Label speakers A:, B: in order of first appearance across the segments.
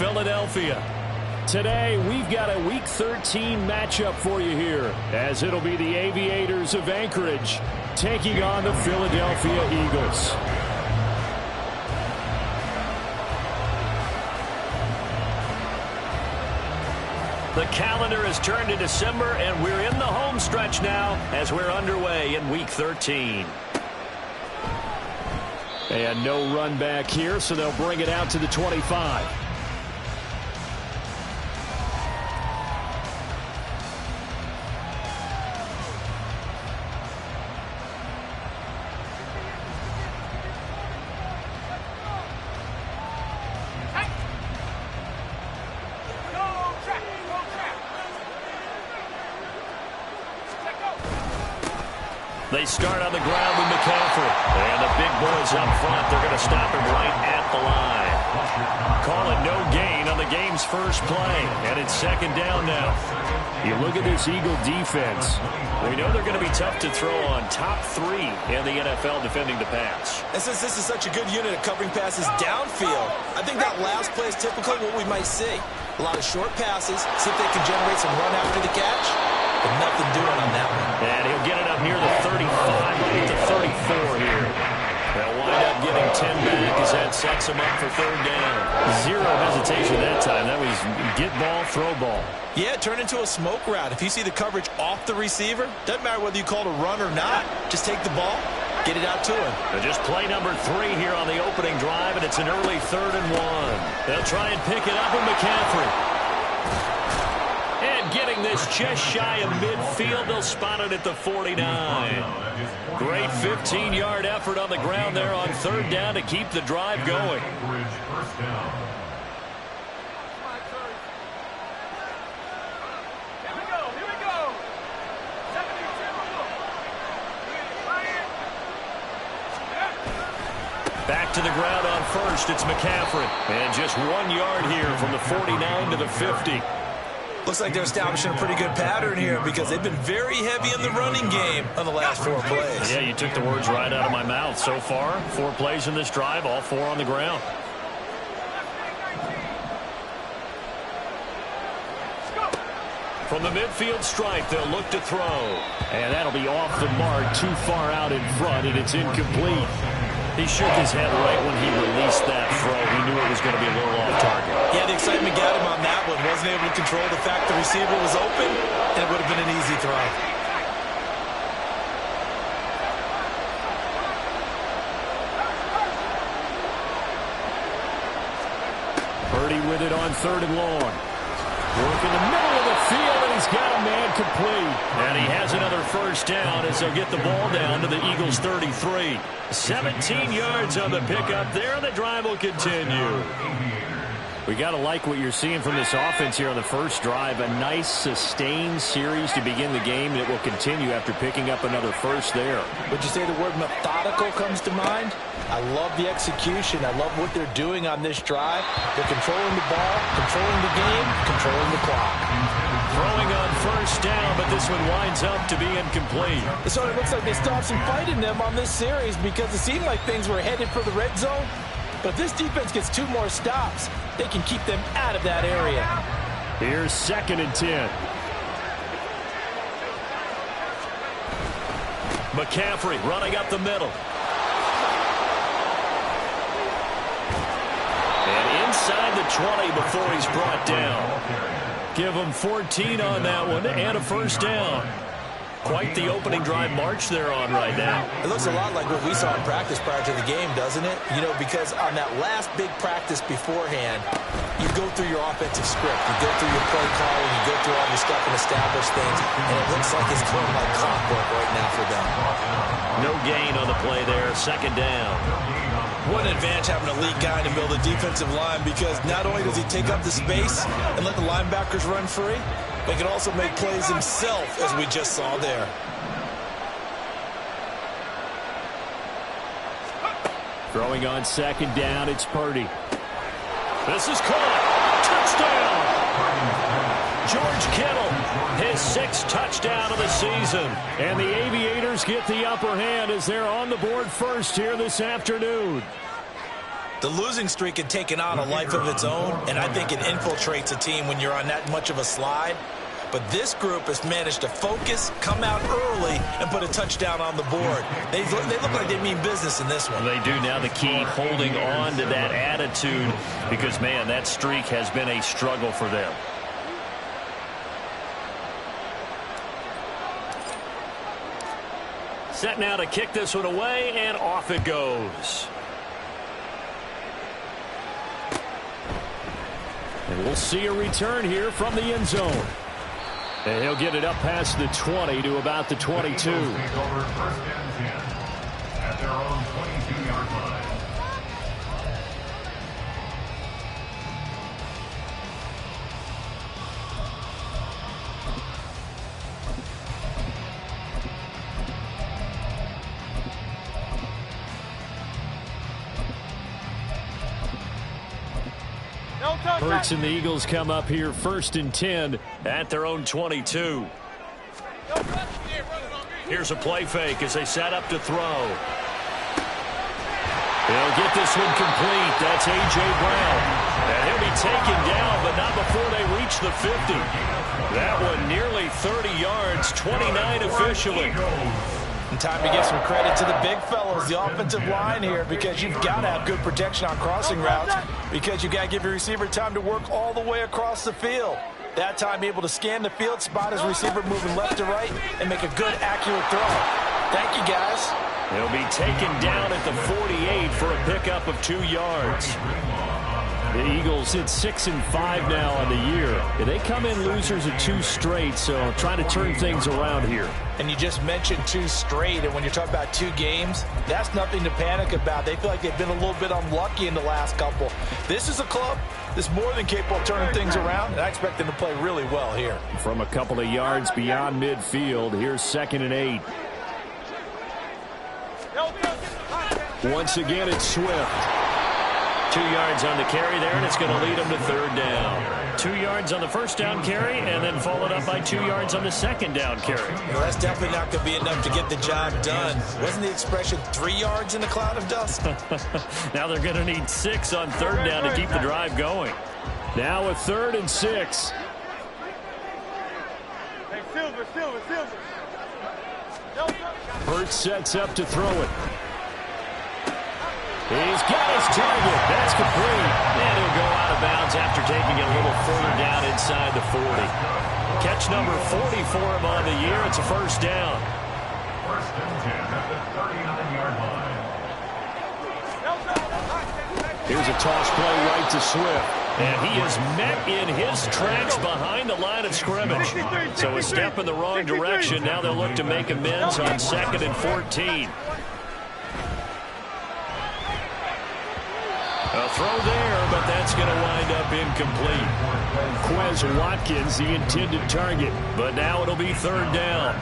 A: Philadelphia. Today, we've got a Week 13 matchup for you here, as it'll be the Aviators of Anchorage taking on the Philadelphia Eagles. The calendar has turned to December, and we're in the home stretch now as we're underway in Week 13. And no run back here, so they'll bring it out to the 25. They start on the ground with McCaffrey. And the big boys up front, they're going to stop him right at the line. Call it no gain on the game's first play. And it's second down now. You look at this Eagle defense. We know they're going to be tough to throw on. Top 3 in the NFL defending the pass.
B: And since this is such a good unit of covering passes downfield, I think that last play is typically what we might see. A lot of short passes, see if they can generate some run after the catch. But nothing doing on that one.
A: And he'll get it up near the 35, to 34 here. They'll wind up getting 10 back as that sets him up for third down. Zero hesitation that time. That was get ball, throw ball.
B: Yeah, turn into a smoke route. If you see the coverage off the receiver, doesn't matter whether you call it a run or not. Just take the ball, get it out to him.
A: They're just play number 3 here on the opening drive, and it's an early 3rd and 1. They'll try and pick it up with McCaffrey. And getting this just shy of midfield, they'll spot it at the 49. Great 15-yard effort on the ground there on third down to keep the drive going. Back to the ground on first, it's McCaffrey. And just 1 yard here from the 49 to the 50.
B: Looks like they're establishing a pretty good pattern here because they've been very heavy in the running game on the last 4 plays.
A: Yeah, you took the words right out of my mouth. So far, 4 plays in this drive, all 4 on the ground. From the midfield stripe, they'll look to throw. And that'll be off the mark, too far out in front, and it's incomplete. He shook his head right when he released that throw. He knew it was going to be a little off target.
B: Yeah, the excitement got him on that one. Wasn't able to control the fact the receiver was open, and it would have been an easy throw.
A: Purdy with it on 3rd and long. Work in the middle of the field, and he's got a man complete. And he has another first down as they'll get the ball down to the Eagles' 33. 17 yards on the pickup there, and the drive will continue. We got to like what you're seeing from this offense here on the first drive. A nice, sustained series to begin the game, and it will continue after picking up another first there.
B: Would you say the word methodical comes to mind? I love the execution. I love what they're doing on this drive. They're controlling the ball, controlling the game, controlling the clock.
A: Throwing on first down, but this one winds up to be incomplete.
B: So it looks like they still have some fight in them on this series because it seemed like things were headed for the red zone. But this defense gets 2 more stops. They can keep them out of that area.
A: Here's 2nd and 10. McCaffrey running up the middle. And inside the 20 before he's brought down. Give him 14 on that one and a first down. Quite the opening drive march they're on right now.
B: It looks a lot like what we saw in practice prior to the game, doesn't it? You know, because on that last big practice beforehand, you go through your offensive script. You go through your play calling. You go through all your stuff and establish things. And it looks like it's going like clockwork right now for them.
A: No gain on the play there. 2nd down.
B: What an advantage having an elite guy to build a defensive line because not only does he take up the space and let the linebackers run free, but he can also make plays himself, as we just saw there.
A: Throwing on 2nd down, it's Purdy. This is caught. Touchdown! George Kittle, his 6th touchdown of the season. And the Aviators get the upper hand as they're on the board first here this afternoon.
B: The losing streak had taken on a life of its own, and I think it infiltrates a team when you're on that much of a slide. But this group has managed to focus, come out early, and put a touchdown on the board. They look like they mean business in this one.
A: They do. Now the key, holding on to that attitude, because, man, that streak has been a struggle for them. Set now to kick this one away, and off it goes. And we'll see a return here from the end zone. And he'll get it up past the 20 to about the 22.
C: First and 10 at their own 22-yard line.
A: Hurts and the Eagles come up here first and 10 at their own 22. Here's a play fake as they set up to throw. They'll get this one complete. That's A.J. Brown. And he'll be taken down, but not before they reach the 50. That one nearly 30 yards, 29 officially.
B: And time to give some credit to the big fellows, the offensive line here, because you've got to have good protection on crossing routes, because you've got to give your receiver time to work all the way across the field. That time able to scan the field, spot his receiver moving left to right, and make a good, accurate throw. Thank you, guys.
A: He'll be taken down at the 48 for a pickup of 2 yards. The Eagles hit 6-5 now on the year. They come in losers of 2 straight, so trying to turn things around here.
B: And you just mentioned 2 straight, and when you're talking about 2 games, that's nothing to panic about. They feel like they've been a little bit unlucky in the last couple. This is a club that's more than capable of turning things around, and I expect them to play really well here.
A: From a couple of yards beyond midfield, here's 2nd and 8. Once again, it's Swift. 2 yards on the carry there, and it's going to lead them to 3rd down. 2 yards on the first down carry, and then followed up by 2 yards on the second down carry.
B: Well, that's definitely not going to be enough to get the job done. Wasn't the expression 3 yards in a cloud of dust?
A: Now they're going to need 6 on 3rd down to keep the drive going. Now a 3rd and 6.
D: Hey, Silver.
A: Hurts sets up to throw it. He's got his target. That's complete. And he'll go out of bounds after taking it a little further down inside the 40. Catch number 40 for him on the year. It's a first down.
C: First and 10 at the 39-yard line.
A: Here's a toss play right to Swift. And he is met in his tracks behind the line of scrimmage. So a step in the wrong direction. Now they'll look to make amends on 2nd and 14. A throw there, but that's going to wind up incomplete. Quez Watkins, the intended target, but now it'll be 3rd down.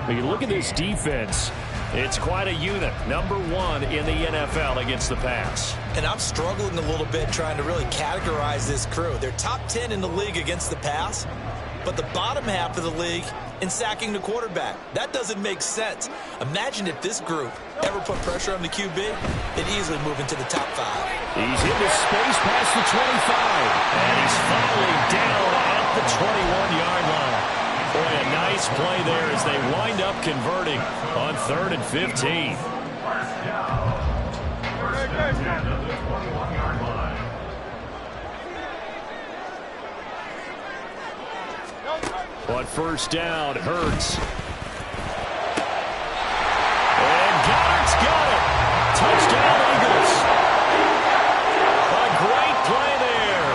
A: When you look at this defense, it's quite a unit. Number 1 in the NFL against the pass.
B: And I'm struggling a little bit trying to really categorize this crew. They're top 10 in the league against the pass, but the bottom half of the league in sacking the quarterback. That doesn't make sense. Imagine if this group ever put pressure on the QB, they'd easily move into the top 5.
A: He's into space past the 25, and he's finally down at the 21-yard line. Boy, a nice play there as they wind up converting on 3rd and 15.
C: First and 10 at the 21-yard line.
A: On first down, Hurts. And Goddard's got it. Touchdown, Eagles. A great play there.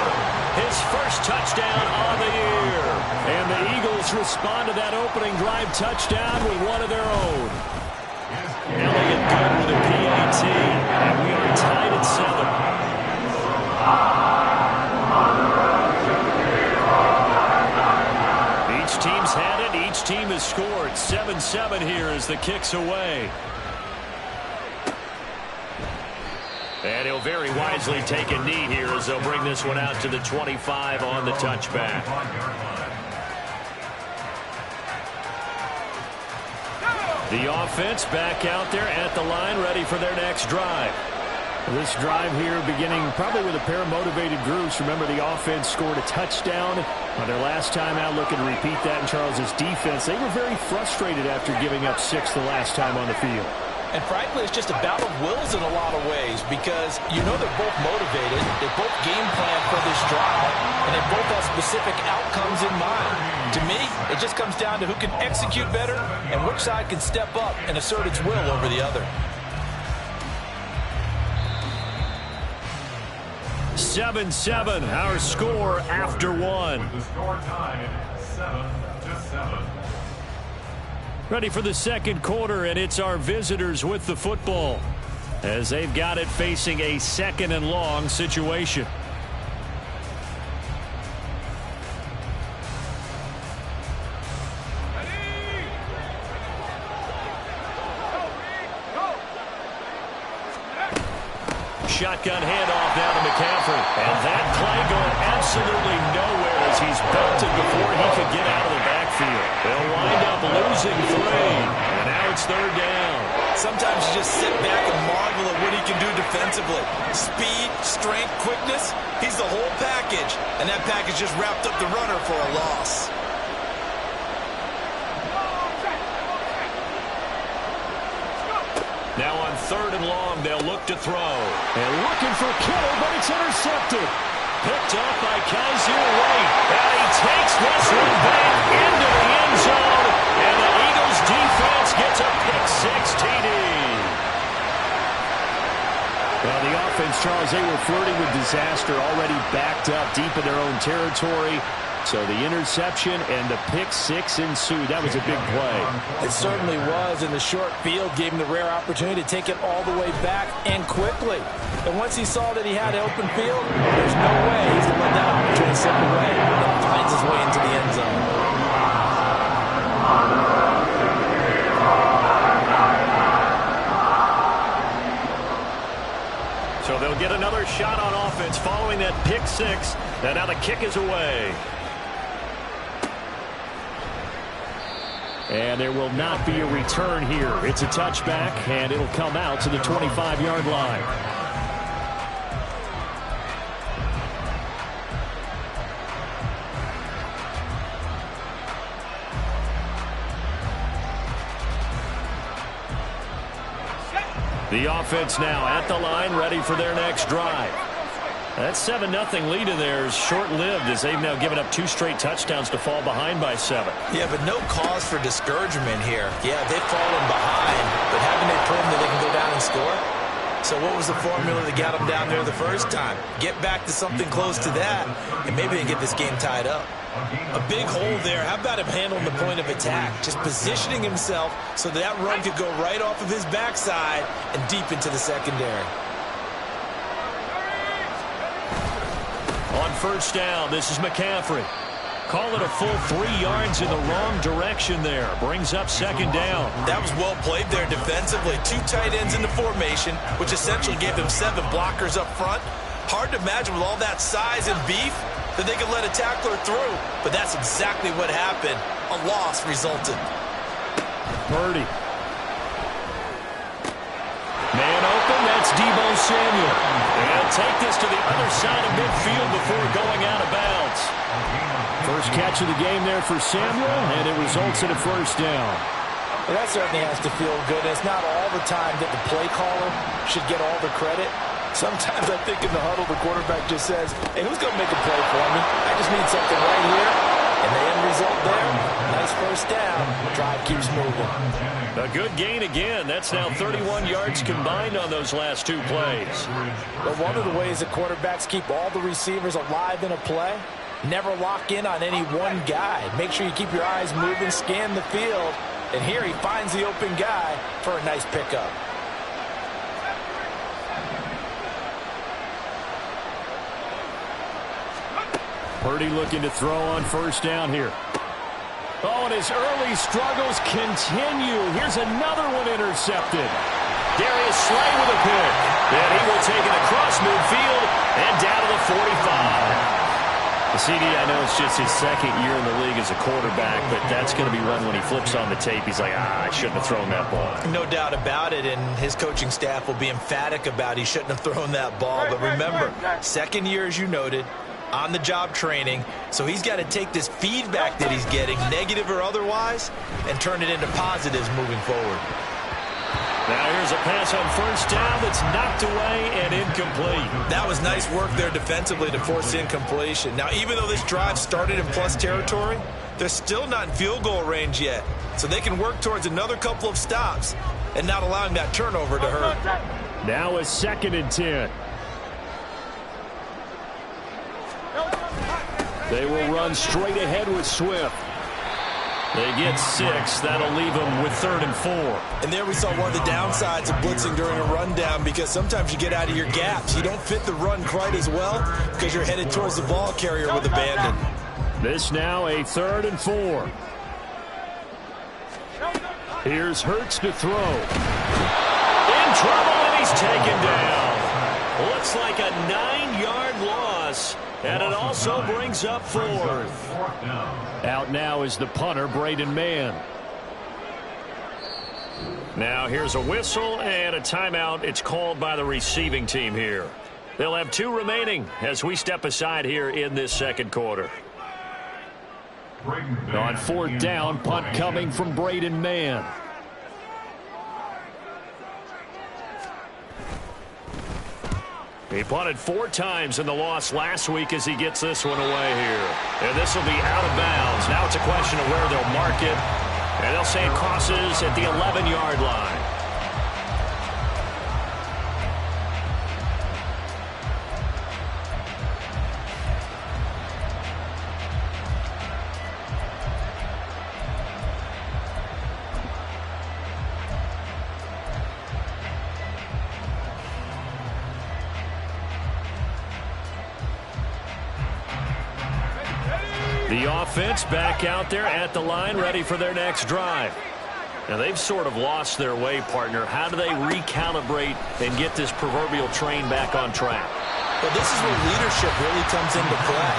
A: His first touchdown on the year. And the Eagles respond to that opening drive touchdown with one of their own. Elliott good with a PAT. And we are tied at 7. Each team's had it. Each team has scored. 7-7 here as the kick's away. And he'll very wisely take a knee here as they'll bring this one out to the 25 on the touchback. The offense back out there at the line, ready for their next drive. This drive here beginning probably with a pair of motivated groups. Remember, the offense scored a touchdown on their last time out, looking to repeat that in Charles's defense. They were very frustrated after giving up 6 the last time on the field.
B: And frankly, it's just a battle of wills in a lot of ways because you know they're both motivated, they both game plan for this drive, and they both have specific outcomes in mind. To me, it just comes down to who can execute better and which side can step up and assert its will over the other.
A: 7-7, our score after one.
C: The score time, 7-7.
A: Ready for the second quarter, and it's our visitors with the football as they've got it facing a 2nd and long situation. Shotgun handoff down to McCaffrey. And that play going absolutely nowhere as he's belted before he could get out of the backfield. They'll wind up losing 3. And now it's 3rd down.
B: Sometimes you just sit back and marvel at what he can do defensively. Speed, strength, quickness. He's the whole package. And that package just wrapped up the runner for a loss.
A: Now on 3rd and long, they'll look to throw. And looking for Kittle, but it's intercepted. Picked up by Kaiser White. And he takes this one back into the end zone. And the Eagles defense gets a pick-6 TD. Well, the offense, Charles, they were flirting with disaster, already backed up deep in their own territory. So the interception and the pick-6 ensued. That was a big play.
B: It certainly was, and the short field gave him the rare opportunity to take it all the way back and quickly. And once he saw that he had an open field, there's no way he's going to let that opportunity slip away. And finds his way into the end zone.
A: So they'll get another shot on offense following that pick-6. And now the kick is away. And there will not be a return here. It's a touchback, and it'll come out to the 25-yard line. The offense now at the line, ready for their next drive. That 7-0 lead in there is short-lived as they've now given up 2 straight touchdowns to fall behind by 7.
B: Yeah, but no cause for discouragement here. Yeah, they've fallen behind, but haven't they proven that they can go down and score? So what was the formula that got them down there the first time? Get back to something close to that, and maybe they can get this game tied up. A big hole there. How about him handling the point of attack? Just positioning himself so that run could go right off of his backside and deep into the secondary.
A: On 1st down, this is McCaffrey. Call it a full 3 yards in the wrong direction there. Brings up 2nd down.
B: That was well played there defensively. 2 tight ends in the formation, which essentially gave them 7 blockers up front. Hard to imagine with all that size and beef that they could let a tackler through. But that's exactly what happened. A loss resulted.
A: Purdy. Man open, that's Deebo Samuel. They'll take this to the other side of midfield before going out of bounds. First catch of the game there for Samuel, and it results in a 1st down.
B: Well, that certainly has to feel good. It's not all the time that the play caller should get all the credit. Sometimes I think in the huddle, the quarterback just says, hey, who's going to make a play for me? I just need something right here. And the end result there, nice 1st down. Drive keeps moving.
A: A good gain again. That's now 31 yards combined on those last 2 plays.
B: But one of the ways that quarterbacks keep all the receivers alive in a play, never lock in on any one guy. Make sure you keep your eyes moving, scan the field. And here he finds the open guy for a nice pickup.
A: Purdy looking to throw on 1st down here. Oh, and his early struggles continue. Here's another one intercepted. Darius Slay with a pick. And he will take it across midfield and down to the 45. CD, I know it's just his second year in the league as a quarterback, but that's going to be one when he flips on the tape. He's like, I shouldn't have thrown that ball.
B: No doubt about it, and his coaching staff will be emphatic about he shouldn't have thrown that ball. But remember, second year, as you noted, on-the-job training, so he's got to take this feedback that he's getting, negative or otherwise, and turn it into positives moving forward.
A: Now here's a pass on first down that's knocked away and incomplete.
B: That was nice work there defensively to force incompletion. Now, even though this drive started in plus territory, they're still not in field goal range yet. So they can work towards another couple of stops and not allowing that turnover to hurt.
A: Now a 2nd and 10. They will run straight ahead with Swift. They get 6. That'll leave them with 3rd and 4.
B: And there we saw one of the downsides of blitzing during a rundown, because sometimes you get out of your gaps. You don't fit the run quite as well because you're headed towards the ball carrier with abandon.
A: This now a 3rd and 4. Here's Hurts to throw. In trouble, and he's taken down. Looks like a 9-yard loss. And it also brings up 4th. Out now is the punter, Braden Mann. Now here's a whistle and a timeout. It's called by the receiving team here. They'll have 2 remaining as we step aside here in this second quarter. On 4th down, punt coming from Braden Mann. He punted 4 times in the loss last week as he gets this one away here. And this will be out of bounds. Now it's a question of where they'll mark it. And they'll say it crosses at the 11-yard line. The offense back out there at the line, ready for their next drive. Now, they've sort of lost their way, partner. How do they recalibrate and get this proverbial train back on track?
B: Well, this is where leadership really comes into play.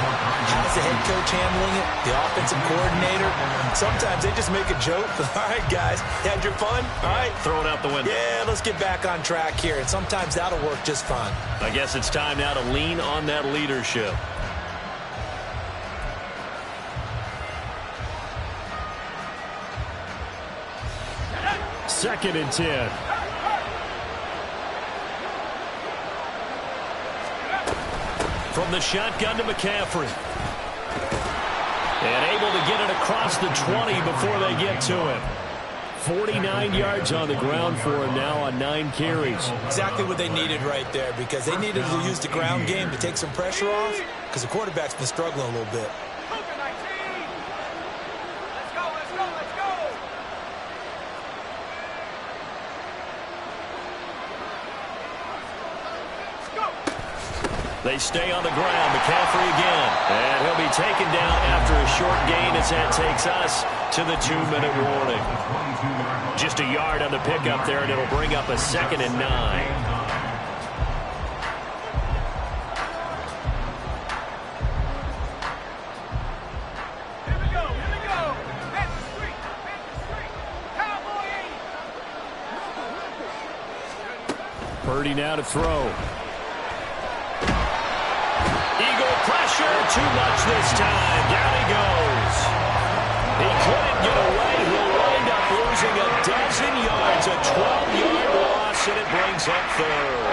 B: How's the head coach handling it? The offensive coordinator? Sometimes they just make a joke. All right, guys, had your fun? All right.
A: Throw it out the window.
B: Yeah, let's get back on track here. And sometimes that'll work just fine.
A: I guess it's time now to lean on that leadership. Second and 10. From the shotgun to McCaffrey. And able to get it across the 20 before they get to him. 49 yards on the ground for him now on 9 carries.
B: Exactly what they needed right there, because they needed to use the ground game to take some pressure off, because the quarterback's been struggling a little bit.
A: They stay on the ground. McCaffrey again. And he'll be taken down after a short gain as that takes us to the 2-minute warning. Just a yard on the pickup there, and it'll bring up a 2nd and 9. Purdy now to throw. Too much this time. Down he goes. He couldn't get away. He'll wind up losing a dozen yards. A 12-yard loss, and it brings up 3rd.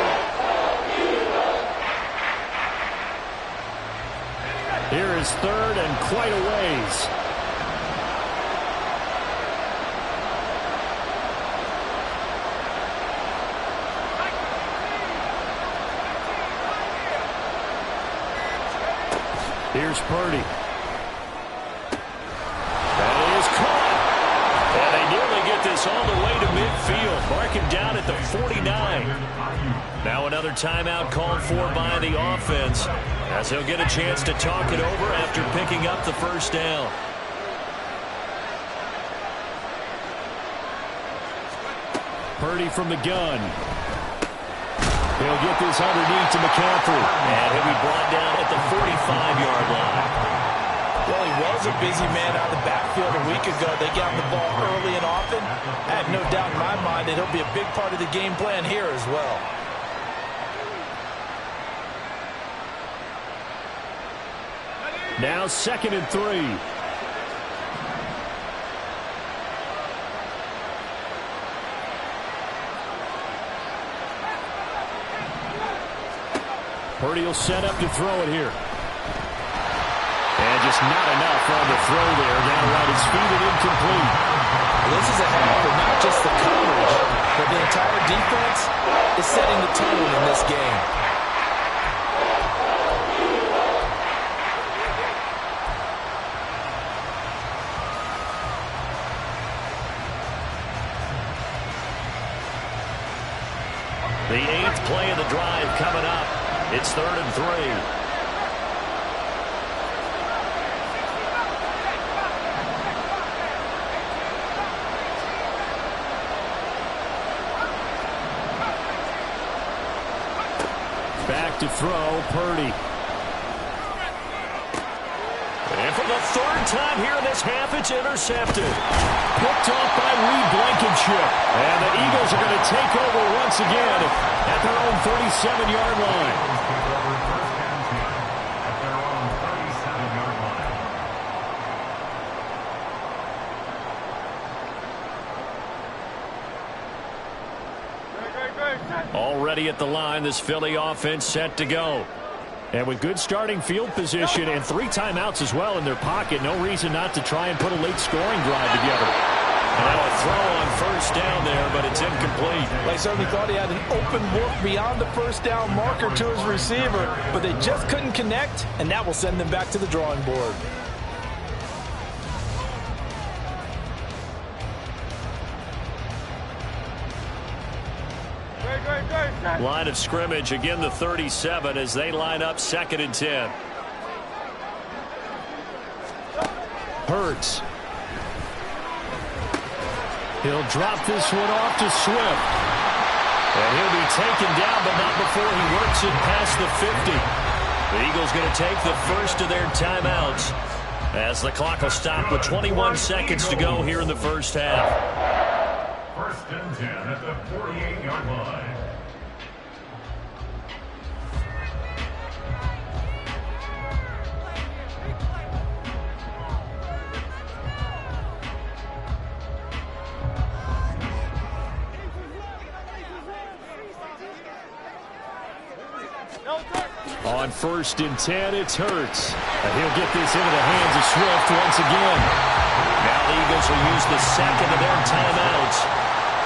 A: Here is 3rd and quite a ways. Here's Purdy. That is caught. And they nearly get this all the way to midfield. Marking down at the 49. Now another timeout called for by the offense, as he'll get a chance to talk it over after picking up the first down. Purdy from the gun. He'll get this underneath to McCaffrey. And he'll be brought down at the 45-yard line.
B: was a busy man out of the backfield a week ago. They got the ball early and often. I have no doubt in my mind that he'll be a big part of the game plan here as well.
A: Now 2nd and 3. Purdy will set up to throw it here. And just not enough on the throw there. Down around his feet and incomplete.
B: This is a half for not just the coverage, but the entire defense is setting the tone in this game.
A: The 8th play of the drive coming up. It's 3rd and 3. Back to throw, Purdy. And for the 3rd time here in this half, it's intercepted. Picked off by Reed Blankenship. And the Eagles are going to take over once again at their own 37-yard line. Already at the line, this Philly offense set to go. And with good starting field position and 3 timeouts as well in their pocket, no reason not to try and put a late scoring drive together. And now a throw on 1st down there, but it's incomplete.
B: They certainly thought he had an open look beyond the 1st down marker to his receiver, but they just couldn't connect, and that will send them back to the drawing board.
A: Line of scrimmage, again the 37 as they line up 2nd and 10. Hurts. He'll drop this one off to Swift. And he'll be taken down, but not before he works it past the 50. The Eagles going to take the first of their timeouts as the clock will stop with 21 seconds to go here in the first half.
C: 1st and 10 at the 48-yard line.
A: On 1st and 10, it's Hurts. And he'll get this into the hands of Swift once again. Now the Eagles will use the 2nd of their timeouts.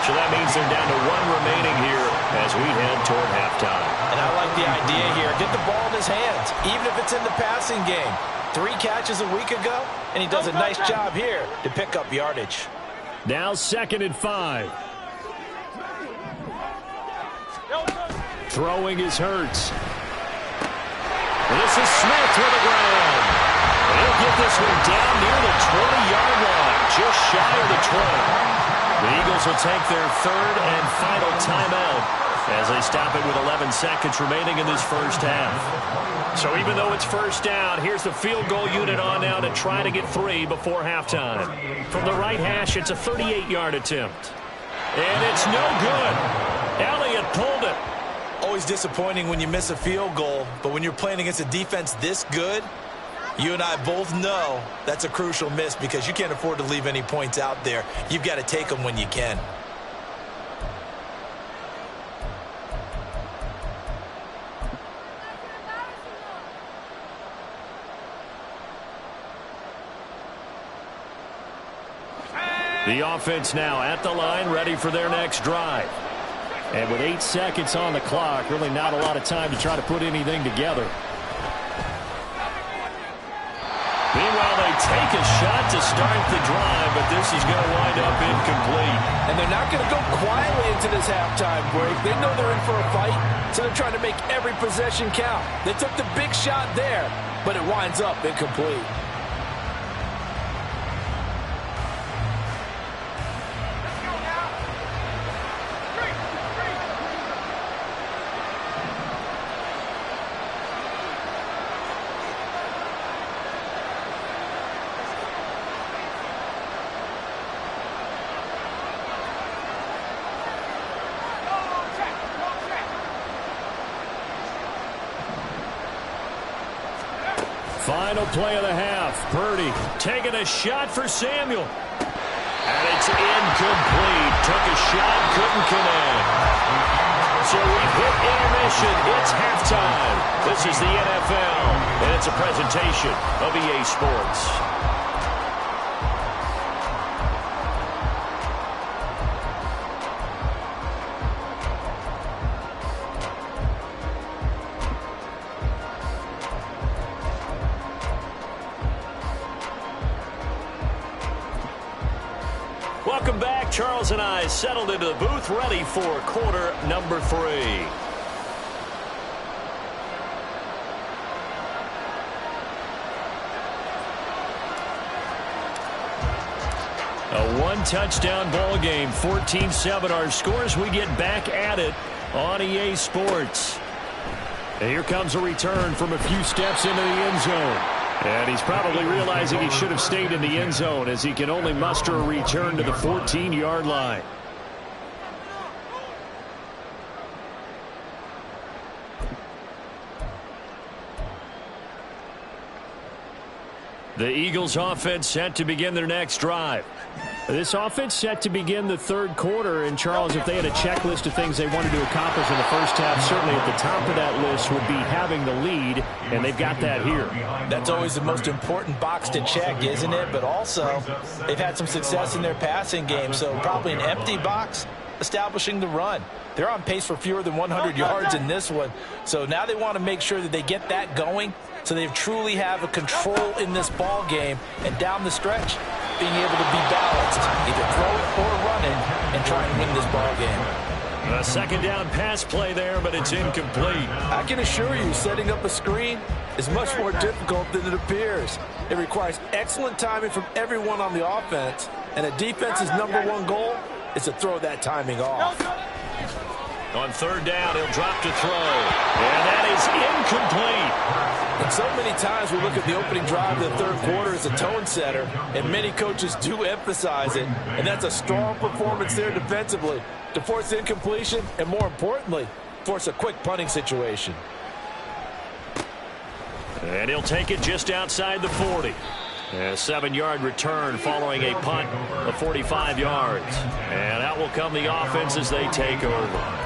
A: So that means they're down to 1 remaining here as we head toward halftime.
B: And I like the idea here. Get the ball in his hands, even if it's in the passing game. 3 catches a week ago, and he does a nice job here to pick up yardage.
A: Now 2nd and 5. Throwing is Hurts. This is Smith to the ground. And he'll get this one down near the 20-yard line, just shy of the 20. The Eagles will take their 3rd and final timeout as they stop it with 11 seconds remaining in this first half. So even though it's 1st down, here's the field goal unit on now to try to get 3 before halftime. From the right hash, it's a 38-yard attempt. And it's no good. Elliott pulled it.
B: Always disappointing when you miss a field goal, but when you're playing against a defense this good, you and I both know that's a crucial miss because you can't afford to leave any points out there. You've got to take them when you can.
A: The offense now at the line, ready for their next drive. And with 8 seconds on the clock, really not a lot of time to try to put anything together. Meanwhile, they take a shot to start the drive, but this is going to wind up incomplete.
B: And they're not going to go quietly into this halftime break. They know they're in for a fight, so they're trying to make every possession count. They took the big shot there, but it winds up incomplete.
A: Final play of the half. Purdy taking a shot for Samuel. And it's incomplete. Took a shot, couldn't connect. So we've hit intermission. It's halftime. This is the NFL, and it's a presentation of EA Sports. Welcome back. Charles and I settled into the booth, ready for quarter number 3. A one-touchdown ball game, 14-7 our scores. We get back at it on EA Sports. And here comes a return from a few steps into the end zone. And he's probably realizing he should have stayed in the end zone as he can only muster a return to the 14-yard line. The Eagles offense set to begin their next drive. This offense set to begin the third quarter. And, Charles, if they had a checklist of things they wanted to accomplish in the first half, certainly at the top of that list would be having the lead, and they've got that here.
B: That's always the most important box to check, isn't it? But also, they've had some success in their passing game, so probably an empty box establishing the run. They're on pace for fewer than 100 yards in this one, so now they want to make sure that they get that going so they truly have a control in this ball game, and down the stretch, being able to be balanced, either throw it or run it, and try and win this ball game.
A: A second down pass play there, but it's incomplete.
B: I can assure you, setting up a screen is much more difficult than it appears. It requires excellent timing from everyone on the offense, and a defense's #1 goal is to throw that timing off.
A: On third down, he'll drop to throw, and that is incomplete.
B: And so many times we look at the opening drive of the third quarter as a tone setter, and many coaches do emphasize it, and that's a strong performance there defensively to force incompletion and, more importantly, force a quick punting situation.
A: And he'll take it just outside the 40. A 7-yard return following a punt of 45 yards. And out will come the offense as they take over.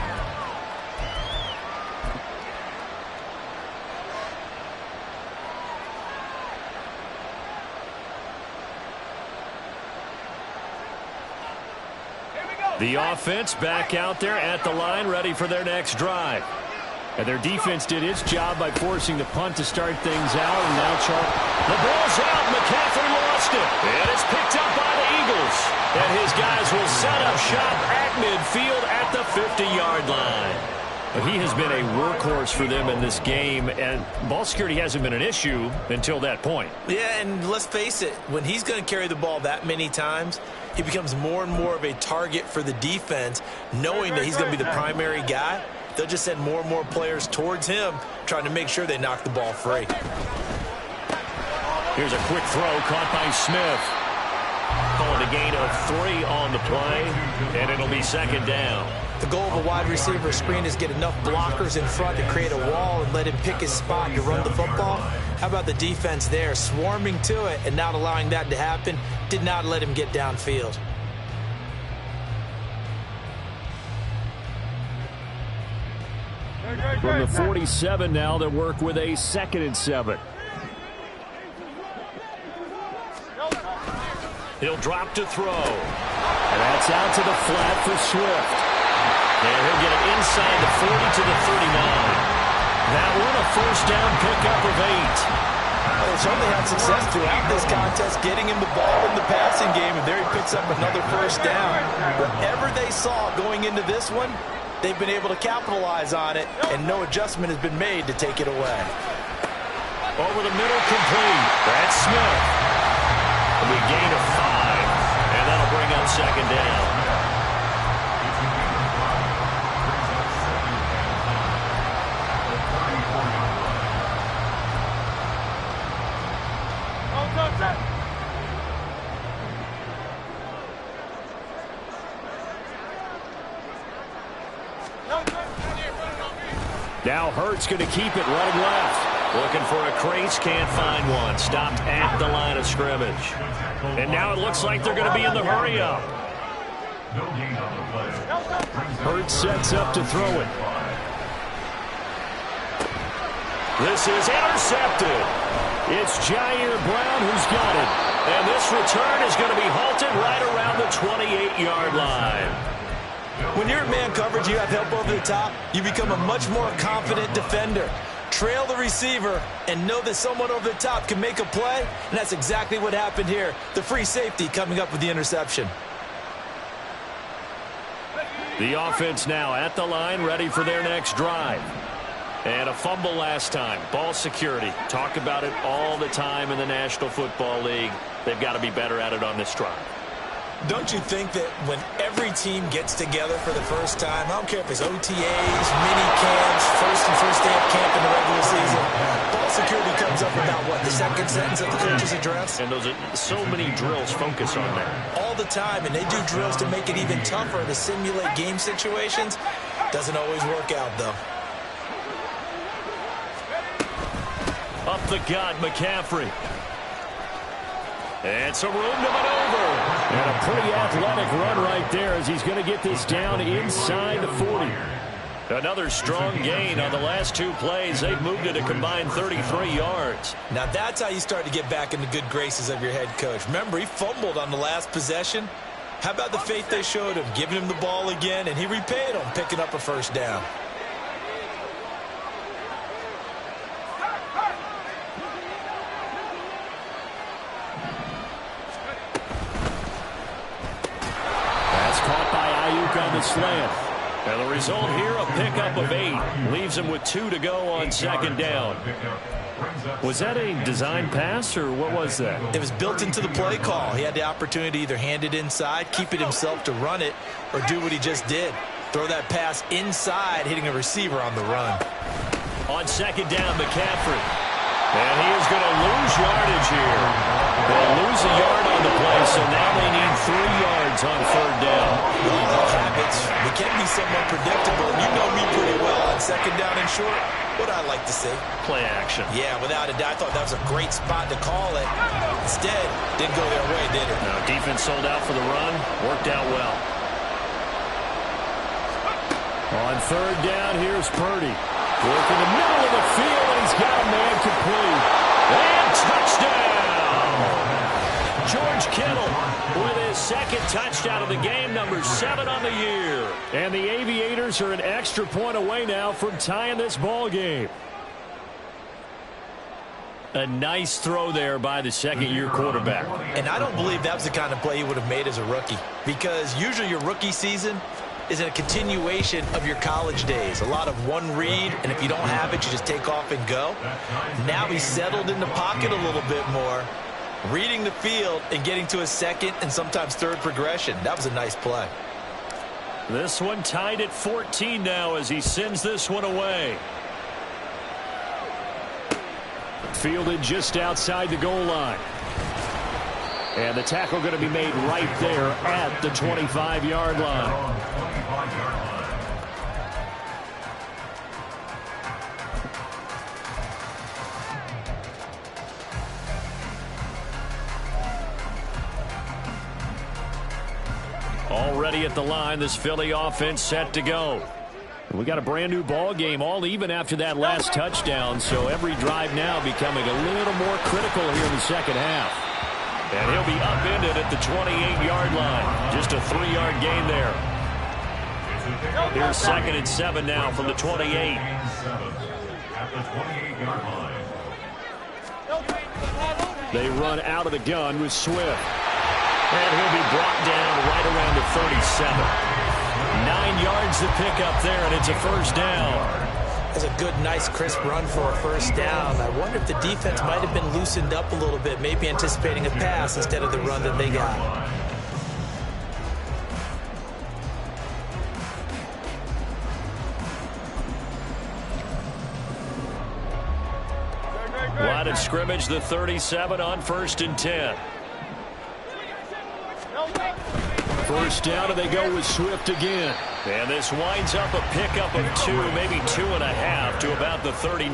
A: The offense back out there at the line, ready for their next drive. And their defense did its job by forcing the punt to start things out. And now the ball's out. McCaffrey lost it. And it's picked up by the Eagles. And his guys will set up shop at midfield at the 50-yard line. He has been a workhorse for them in this game, and ball security hasn't been an issue until that point.
B: Yeah, and let's face it, when he's going to carry the ball that many times, he becomes more and more of a target for the defense, knowing that he's going to be the primary guy. They'll just send more and more players towards him, trying to make sure they knock the ball free.
A: Here's a quick throw caught by Smith. Calling a gain of 3 on the play, and it'll be second down.
B: The goal of a wide receiver screen is get enough blockers in front to create a wall and let him pick his spot to run the football. How about the defense there, swarming to it and not allowing that to happen? Did not let him get downfield.
A: From the 47 now, they work with a 2nd and 7. He'll drop to throw. And that's out to the flat for Swift. And he'll get it inside the 40 to the 39. That one a first down pickup of 8.
B: They certainly had success throughout this contest, getting him the ball in the passing game, and there he picks up another first down. Whatever they saw going into this one, they've been able to capitalize on it, and no adjustment has been made to take it away.
A: Over the middle, complete. That's Smith. It'll be a gain of 5, and that'll bring up second down. Now Hurts going to keep it running left. Looking for a crease, can't find one. Stopped at the line of scrimmage. And now it looks like they're going to be in the hurry-up. Hurts sets up to throw it. This is intercepted. It's Jair Brown who's got it. And this return is going to be halted right around the 28-yard line.
B: When you're in man coverage, you have help over the top, you become a much more confident defender. Trail the receiver and know that someone over the top can make a play, and that's exactly what happened here. The free safety coming up with the interception.
A: The offense now at the line, ready for their next drive. And a fumble last time. Ball security. Talk about it all the time in the National Football League. They've got to be better at it on this drive.
B: Don't you think that when every team gets together for the first time, I don't care if it's OTAs, mini camps, first day of camp in the regular season, ball security comes up about what, the second sentence of the coach's address?
A: And those are so many drills focus on that. All
B: the time, and they do drills to make it even tougher to simulate game situations. Doesn't always work out, though.
A: Up the gut, McCaffrey. And some room to maneuver. And a pretty athletic run right there as he's going to get this down inside the 40. Another strong gain on the last two plays. They've moved it a combined 33 yards.
B: Now that's how you start to get back in the good graces of your head coach. Remember, he fumbled on the last possession. How about the faith they showed him, giving him the ball again, and he repaid him, picking up a first down.
A: On the slant. And the result here, a pickup of 8. Leaves him with 2 to go on second down. Was that a design pass, or what was that?
B: It was built into the play call. He had the opportunity to either hand it inside, keep it himself to run it, or do what he just did. Throw that pass inside, hitting a receiver on the run.
A: On second down, McCaffrey. And he is going to lose yardage here. They'll lose a yard on the play, so now they need 3 yards on third down.
B: Well, habits, we can be somewhat predictable. You know me pretty well on second down and short. What I like to see.
A: Play action.
B: Yeah, without a doubt. I thought that was a great spot to call it. Instead, didn't go their way, did it?
A: No, defense sold out for the run. Worked out well. On third down, here's Purdy. Work in the middle of the field, and he's got a man complete. And touchdown! George Kittle with his second touchdown of the game, number 7 on the year. And the Aviators are an extra point away now from tying this ball game. A nice throw there by the second-year quarterback.
B: And I don't believe that was the kind of play he would have made as a rookie, because usually your rookie season is a continuation of your college days. A lot of one read, and if you don't have it, you just take off and go. Now he's settled in the pocket a little bit more, reading the field and getting to a second and sometimes third progression. That was a nice play.
A: This one tied at 14 now as he sends this one away. Fielded just outside the goal line. And the tackle going to be made right there at the 25-yard line. Already at the line, this Philly offense set to go. We got a brand new ball game, all even after that last touchdown, so every drive now becoming a little more critical here in the second half. And he'll be upended at the 28-yard line. Just a 3-yard gain there. Here's 2nd and 7 now from the 28. They run out of the gun with Swift. And he'll be brought down right around the 37. 9 yards to pick up there, and it's a first down.
B: That's a good, nice, crisp run for a first down. I wonder if the defense might have been loosened up a little bit, maybe anticipating a pass instead of the run that they got.
A: Line of scrimmage, the 37 on 1st and 10. First down, and they go with Swift again. And this winds up a pickup of 2, maybe 2.5 to about the 39.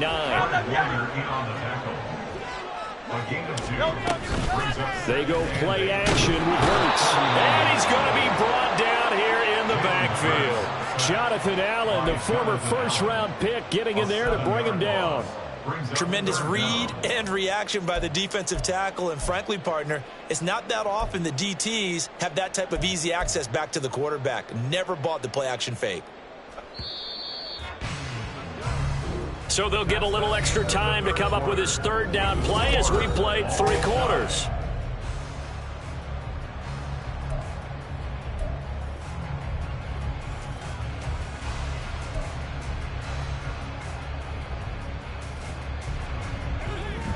A: They go play action with Hurts. And he's going to be brought down here in the backfield. Jonathan Allen, the former first-round pick, getting in there to bring him down.
B: Tremendous read and reaction by the defensive tackle. And frankly, partner, it's not that often the DTs have that type of easy access back to the quarterback. Never bought the play-action fake.
A: So they'll get a little extra time to come up with his third down play as we played 3 quarters.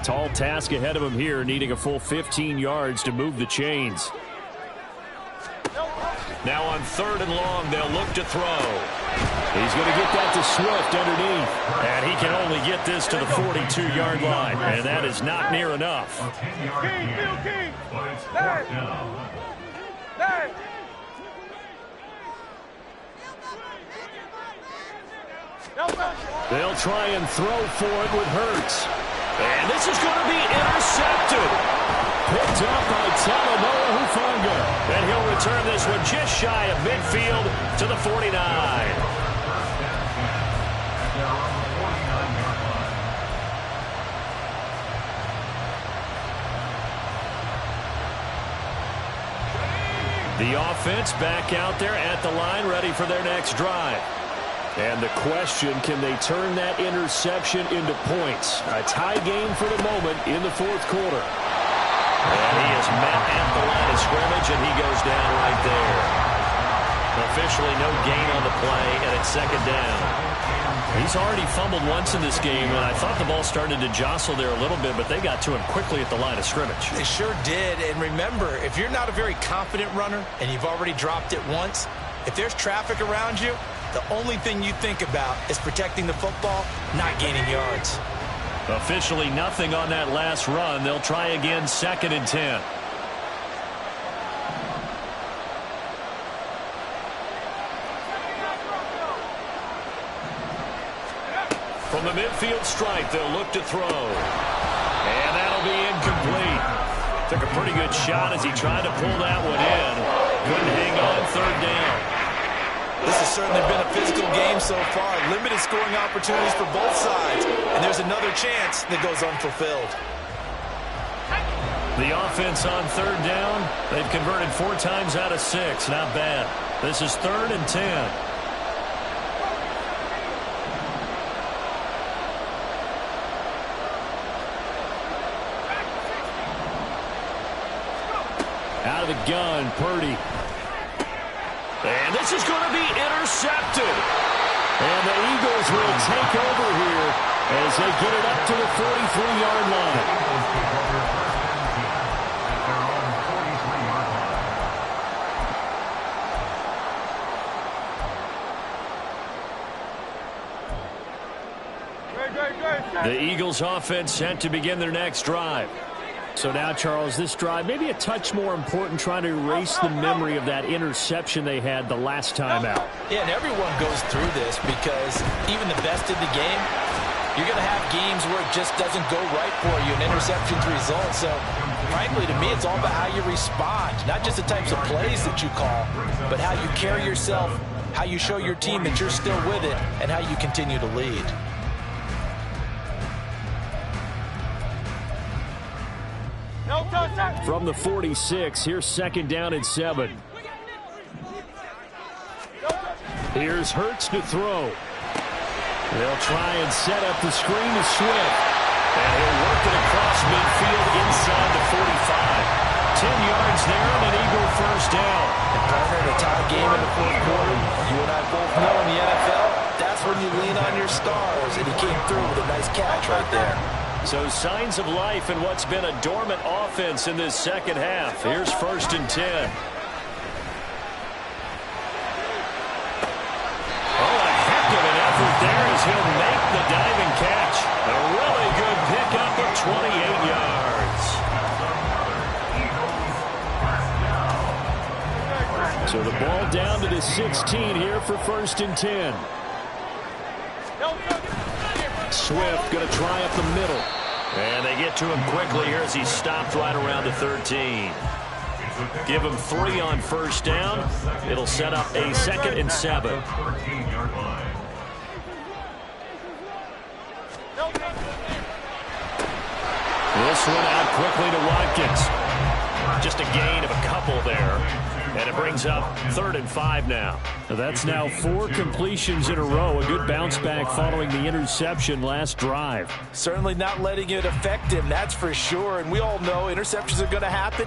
A: Tall task ahead of him here, needing a full 15 yards to move the chains. Now on 3rd and long, they'll look to throw. He's going to get that to Swift underneath. And he can only get this to the 42-yard line. And that is not near enough. They'll try and throw for it with Hurts. And this is going to be intercepted. Picked up by Talanoa Hufanga. And he'll return this one just shy of midfield to the 49. The offense back out there at the line, ready for their next drive. And the question, can they turn that interception into points? A tie game for the moment in the 4th quarter. And he is met at the line of scrimmage, and he goes down right there. Officially no gain on the play, and it's 2nd down. He's already fumbled once in this game, and I thought the ball started to jostle there a little bit, but they got to him quickly at the line of scrimmage.
B: They sure did. And remember, if you're not a very confident runner and you've already dropped it once, if there's traffic around you, the only thing you think about is protecting the football, not gaining yards.
A: Officially nothing on that last run. They'll try again, 2nd and 10. From the midfield stripe, they'll look to throw. And that'll be incomplete. Took a pretty good shot as he tried to pull that one in. Couldn't hang on 3rd down.
B: This has certainly been a physical game so far. Limited scoring opportunities for both sides. And there's another chance that goes unfulfilled.
A: The offense on 3rd down, they've converted 4 times out of 6. Not bad. This is 3rd and 10. Out of the gun, Purdy. And this is going to be intercepted. And the Eagles will take over here as they get it up to the 43-yard line. The Eagles offense set to begin their next drive. So now, Charles, this drive maybe a touch more important, trying to erase the memory of that interception they had the last time out.
B: Yeah, and everyone goes through this because even the best in the game, you're going to have games where it just doesn't go right for you, and interceptions result. So, frankly, to me, it's all about how you respond, not just the types of plays that you call, but how you carry yourself, how you show your team that you're still with it, and how you continue to lead.
A: From the 46, here's 2nd down and 7. Here's Hurts to throw. They'll try and set up the screen to Swift. And he'll work it across midfield inside the 45. 10 yards there and an Eagle 1st down.
B: And partner, in a tie game in the 4th quarter, you and I both know in the NFL, that's when you lean on your stars. And he came through with a nice catch right there.
A: So signs of life in what's been a dormant offense in this 2nd half. Here's 1st and 10. Oh, a heck of an effort there as he'll make the diving catch. A really good pickup of 28 yards. So the ball down to the 16 here for 1st and 10. Swift going to try up the middle. And they get to him quickly here as he stopped right around the 13. Give him 3 on 1st down. It'll set up a 2nd and 7. This one out quickly to Watkins. Just a gain of a couple there. And it brings up 3rd and 5 now. That's now 4 completions in a row. A good bounce back following the interception last drive.
B: Certainly not letting it affect him, that's for sure. And we all know interceptions are going to happen.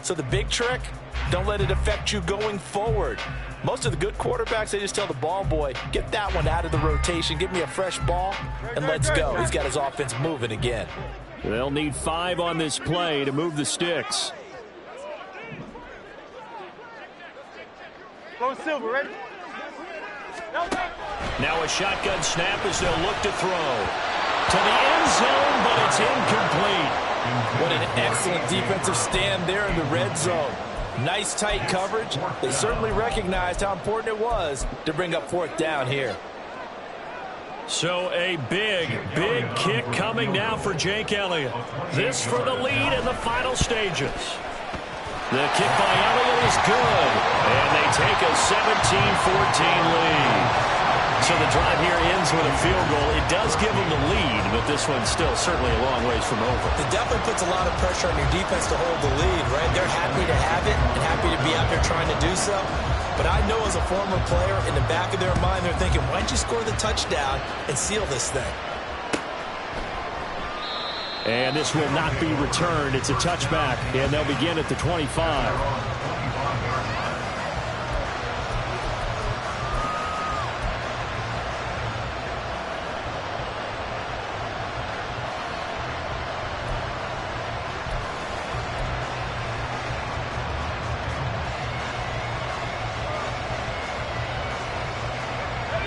B: So the big trick, don't let it affect you going forward. Most of the good quarterbacks, they just tell the ball boy, get that one out of the rotation, give me a fresh ball, and let's go. He's got his offense moving again.
A: They'll need 5 on this play to move the sticks.
C: Go Silver, ready?
A: Now a shotgun snap as they'll look to throw. To the end zone, but it's incomplete.
B: What an excellent defensive stand there in the red zone. Nice tight coverage. They certainly recognized how important it was to bring up 4th down here.
A: So a big kick coming now for Jake Elliott. This for the lead in the final stages. The kick by Elliott is good, and they take a 17-14 lead. So the drive here ends with a field goal. It does give them the lead, but this one's still certainly a long ways from over.
B: It definitely puts a lot of pressure on your defense to hold the lead, right? They're happy to have it and happy to be out there trying to do so. But I know as a former player, in the back of their mind, they're thinking, why don't you score the touchdown and seal this thing?
A: And this will not be returned. It's a touchback, and they'll begin at the 25.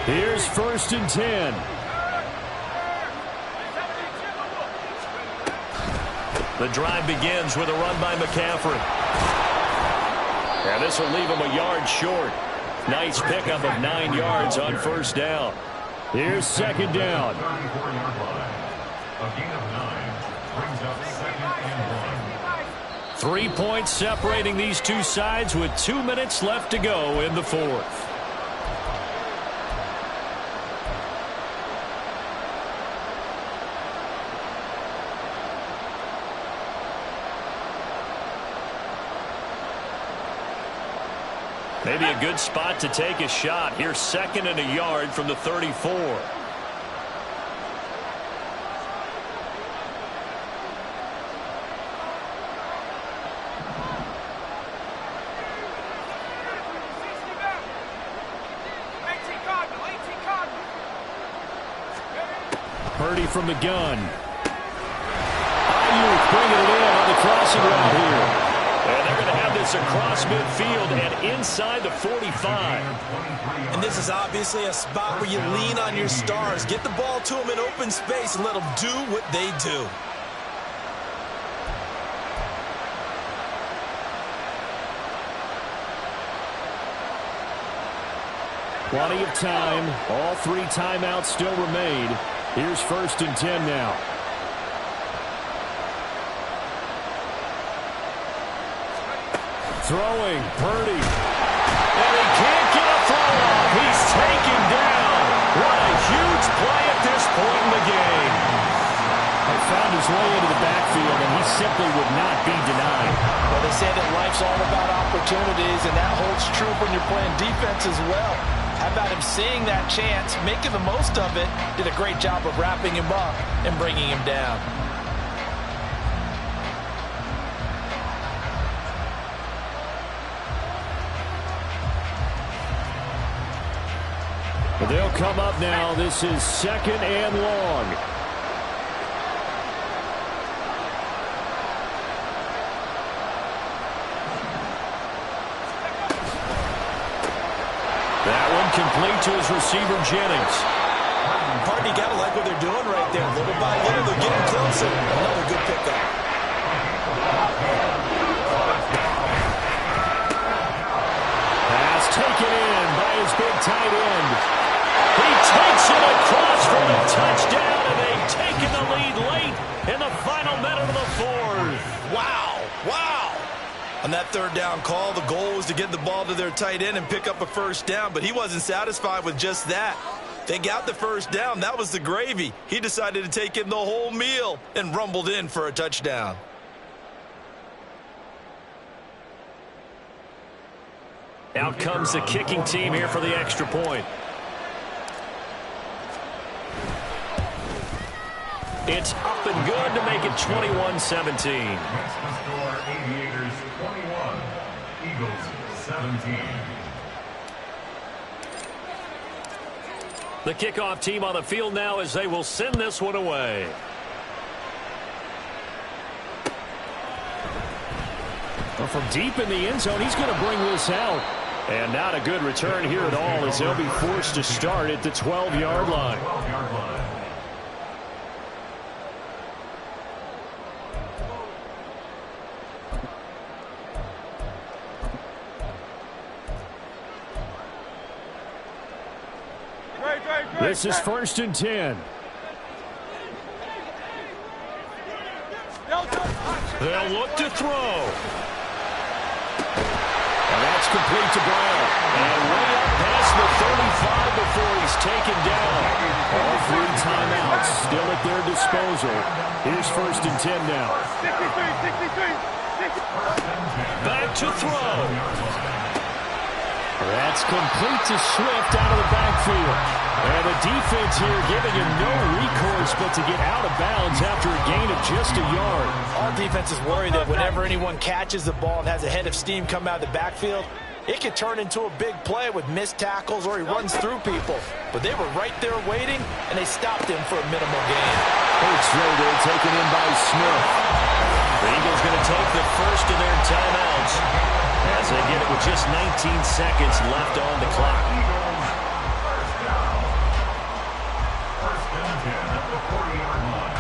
A: Here's 1st and 10. The drive begins with a run by McCaffrey. And this will leave him a yard short. Nice pickup of 9 yards on 1st down. Here's 2nd down. 3 points separating these two sides with 2 minutes left to go in the 4th. Maybe a good spot to take a shot. Here's 2nd and a yard from the 34. Purdy from the gun. Ayuk bringing it in on the crossing route here. And they're going to have this across midfield and inside the 45.
B: And this is obviously a spot where you lean on your stars. Get the ball to them in open space and let them do what they do.
A: Plenty of time. All 3 timeouts still remain. Here's 1st and 10 now. Throwing, Purdy. And he can't get a throw off. He's taken down. What a huge play at this point in the game. He found his way into the backfield, and he simply would not be denied.
B: Well, they say that life's all about opportunities, and that holds true when you're playing defense as well. How about him seeing that chance, making the most of it, did a great job of wrapping him up and bringing him down.
A: They'll come up now. This is 2nd and long. That one complete to his receiver, Jennings.
B: Pardon, you got to like what they're doing right there. Little by little, they're getting closer. Another good pickup. On that third down call, the goal was to get the ball to their tight end and pick up a first down, but he wasn't satisfied with just that. They got the first down. That was the gravy. He decided to take in the whole meal and rumbled in for a touchdown.
A: Out comes the kicking team here for the extra point. It's up and good to make it 21-17.
C: Next to score, Aviators 21, Eagles 17.
A: The kickoff team on the field now as they will send this one away. Well, from deep in the end zone, he's going to bring this out. And not a good return here at all as they'll be forced to start at the 12-yard line. This is 1st and 10. They'll look to throw. And that's complete to Brown. And way up past the 35 before he's taken down. All 3 timeouts still at their disposal. Here's 1st and 10 now.
C: 63.
A: Back to throw. That's complete to Swift out of the backfield. And the defense here giving him no recourse but to get out of bounds after a gain of just a yard.
B: All defenses worry that whenever anyone catches the ball and has a head of steam come out of the backfield, it could turn into a big play with missed tackles or he runs through people. But they were right there waiting, and they stopped him for a minimal gain.
A: It's Schroeder taken in by Smith. The Eagles going to take the first of their timeouts as they get it with just 19 seconds left on the clock.
C: First and 10 at the 40-yard line.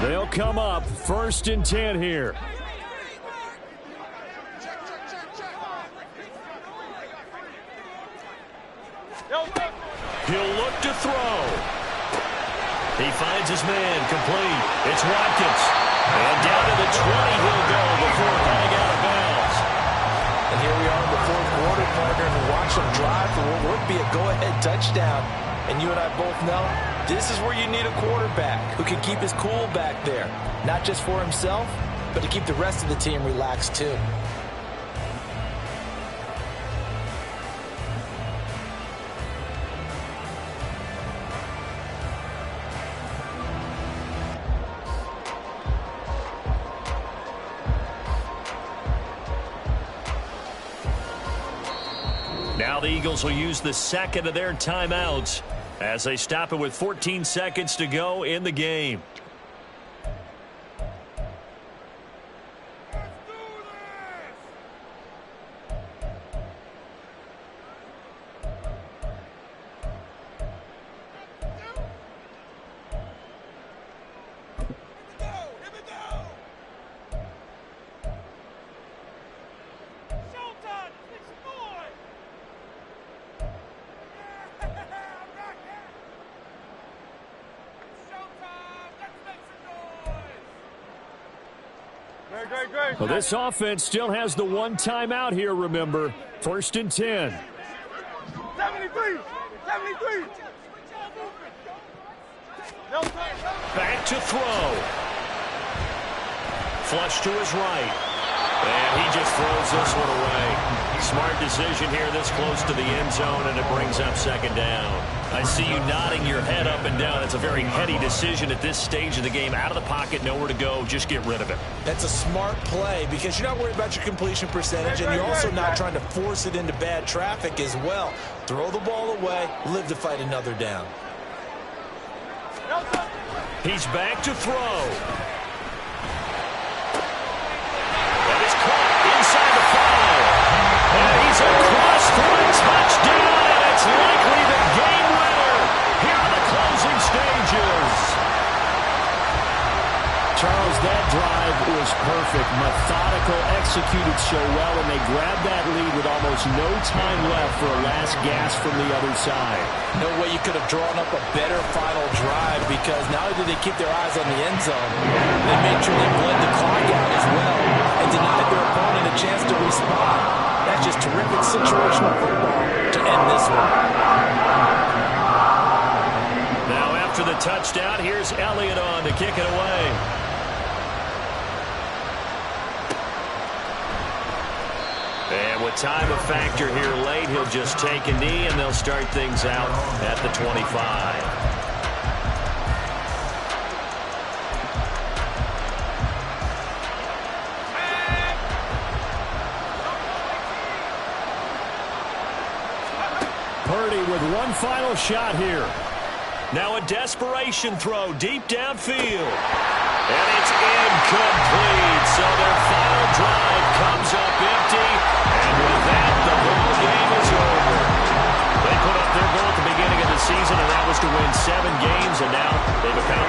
A: They'll come up 1st and 10 here. He'll look to throw. He finds his man complete. It's Watkins. And down to the 20 he'll go before heading out of bounds.
B: And here we are in the fourth quarter, partner, and watch them drive for what would be a go-ahead touchdown. And you and I both know this is where you need a quarterback who can keep his cool back there. Not just for himself, but to keep the rest of the team relaxed too.
A: Now the Eagles will use the second of their timeouts as they stop it with 14 seconds to go in the game. Well, this offense still has the one timeout here, remember. 1st and 10.
C: 73.
A: Back to throw. Flush to his right. And he just throws this one away. Smart decision here this close to the end zone, and it brings up 2nd down. I see you nodding your head up and down. It's a very heady decision at this stage of the game. Out of the pocket, nowhere to go. Just get rid of it.
B: That's a smart play because you're not worried about your completion percentage, and you're also not trying to force it into bad traffic as well. Throw the ball away, live to fight another down.
A: He's back to throw. And it's caught inside the 5. And he's across for a touchdown, and it's likely the game winner here in the closing stages. Charles, that drive was Almost perfect, methodical, executed so well, and they grabbed that lead with almost no time left for a last gasp from the other side.
B: No way you could have drawn up a better final drive, because not only did they keep their eyes on the end zone, they made sure they bled the clock out as well and denied their opponent a chance to respond. That's just terrific situational football to end this one.
A: Now after the touchdown, here's Elliott on to kick it away. And with time a factor here late, he'll just take a knee, and they'll start things out at the 25. Purdy with one final shot here. Now a desperation throw deep downfield. And it's incomplete. So their final drive comes up empty. And with that, the ball game is over. They put up their goal at the beginning of the season, and that was to win 7 games. And now they've accomplished